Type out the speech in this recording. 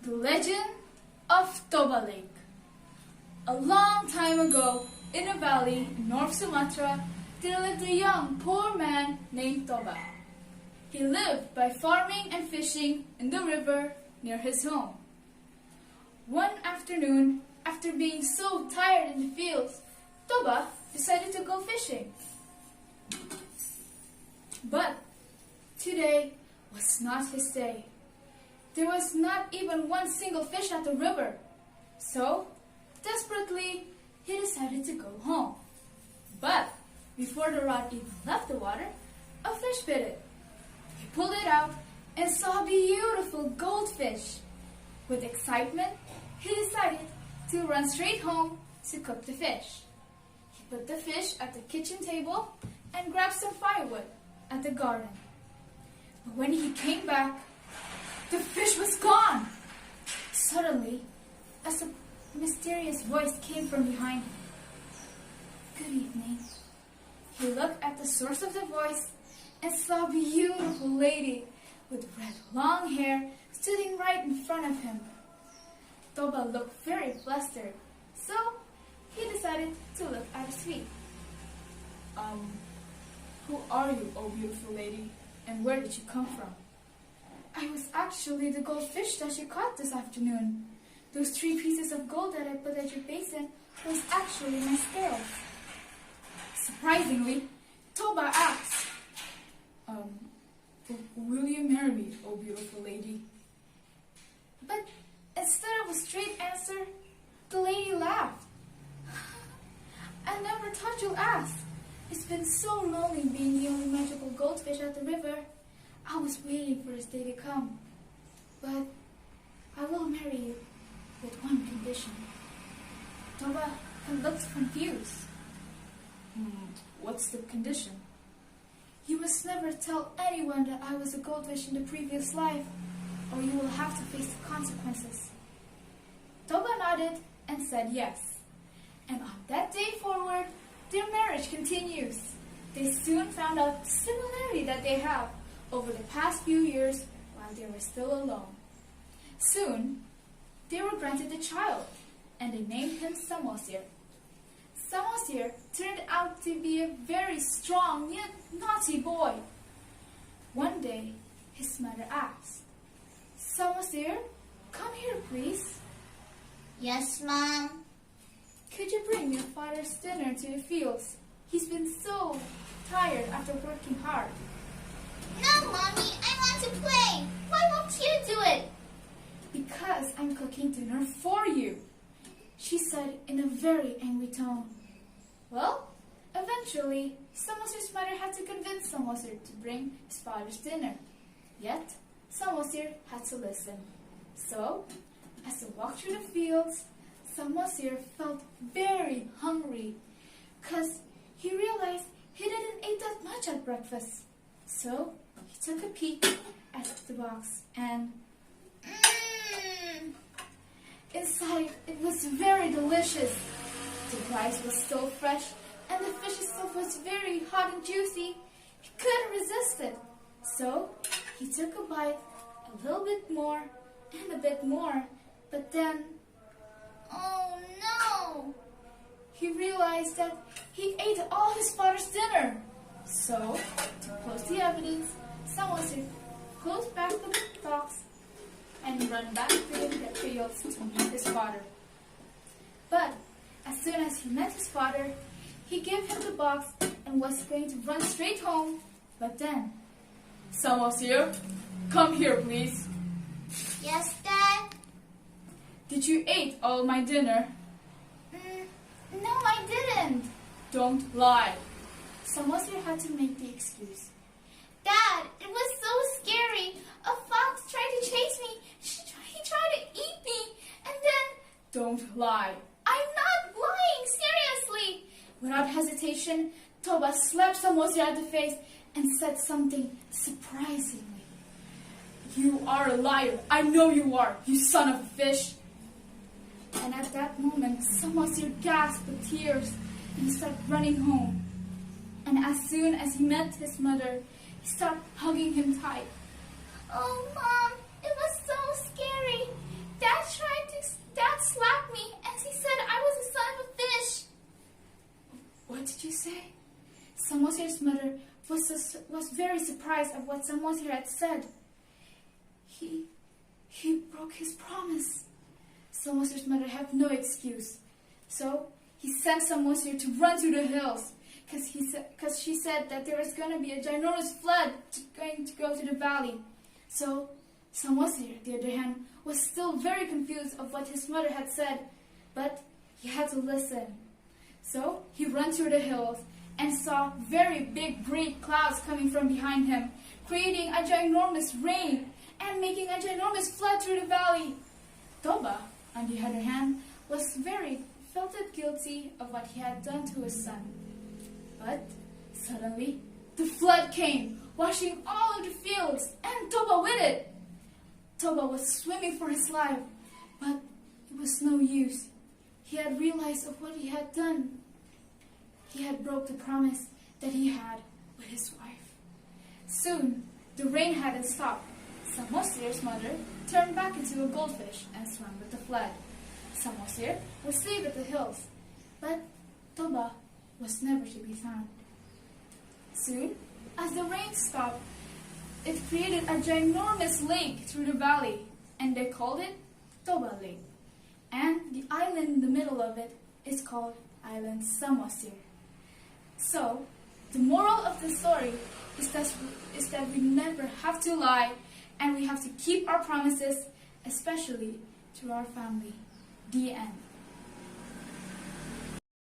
The Legend of Toba Lake. A long time ago, in a valley in North Sumatra, there lived a young, poor man named Toba. He lived by farming and fishing in the river near his home. One afternoon, after being so tired in the fields, Toba decided to go fishing. But today was not his day. There was not even one single fish at the river. So, desperately, he decided to go home. But before the rod even left the water, a fish bit it. He pulled it out and saw a beautiful goldfish. With excitement, he decided to run straight home to cook the fish. He put the fish at the kitchen table and grabbed some firewood at the garden. But when he came back, the fish was gone. Suddenly, a mysterious voice came from behind him. Good evening. He looked at the source of the voice and saw a beautiful lady with red long hair sitting right in front of him. Toba looked very flustered, so he decided to look at his feet. Who are you, oh beautiful lady, and where did you come from? I was actually the goldfish that you caught this afternoon. Those 3 pieces of gold that I put at your basin was actually my scales. Surprisingly, Toba asked, Will you marry me, oh beautiful lady? But instead of a straight answer, the lady laughed. I never thought you'd ask. It's been so lonely being the only magical goldfish at the river. I was waiting for this day to come. But I will marry you with one condition. Toba looked confused. What's the condition? You must never tell anyone that I was a goldfish in the previous life, or you will have to face the consequences. Toba nodded and said yes. And on that day forward, their marriage continues. They soon found out the similarity that they have over the past few years while they were still alone. Soon, they were granted a child, and they named him Samosir. Samosir turned out to be a very strong yet naughty boy. One day, his mother asked, Samosir, come here, please. Yes, Mom. Could you bring your father's dinner to the fields? He's been so tired after working hard. No, Mommy, I want to play. Why won't you do it? Because I'm cooking dinner for you, she said in a very angry tone. Well, eventually, Samosir's mother had to convince Samosir to bring his father's dinner. Yet, Samosir had to listen. So, as they walked through the fields, Samosir felt very hungry because he realized he didn't eat that much at breakfast. So, he took a peek at the box and inside, it was very delicious. The rice was still fresh, and the fish itself was very hot and juicy. He couldn't resist it. So, he took a bite, a little bit more, and a bit more. But then, Oh, no. he realized that he ate all his father's dinner. So, to close the evidence, Samosir closed back the box and ran back to the fields to meet his father. But as soon as he met his father, he gave him the box and was going to run straight home. But then, Samosir, come here, please. Yes, Dad? Did you eat all my dinner? no, I didn't. Don't lie. Samosir had to make the excuse. Dad, it was so scary. A fox tried to chase me. He tried to eat me. And then... Don't lie. I'm not lying, seriously. Without hesitation, Toba slapped Samosir at the face and said something surprisingly. You are a liar. I know you are, you son of a fish. And at that moment, Samosir gasped with tears and he started running home. And as soon as he met his mother, he started hugging him tight. Oh, Mom, it was so scary. Dad was very surprised at what Samosir had said. He broke his promise. Samosir's mother had no excuse. So he sent Samosir to run to the hills, because she said that there was going to be a ginormous flood going to go to the valley. So Samosir, on the other hand, was still very confused of what his mother had said, but he had to listen. So he ran through the hills and saw very big great clouds coming from behind him, creating a ginormous rain and making a ginormous flood through the valley. Toba, on the other hand, felt guilty of what he had done to his son. But suddenly the flood came, washing all of the fields, and Toba with it. Toba was swimming for his life, but it was no use. He had realized of what he had done. He had broke the promise that he had with his wife. Soon, the rain hadn't stopped. Samosir's mother turned back into a goldfish and swam with the flood. Samosir was safe at the hills, but Toba was never to be found. Soon, as the rain stopped, it created a ginormous lake through the valley, and they called it Toba Lake. And the island in the middle of it is called Island Samosir. So, the moral of the story is that we never have to lie, and we have to keep our promises, especially to our family. The end.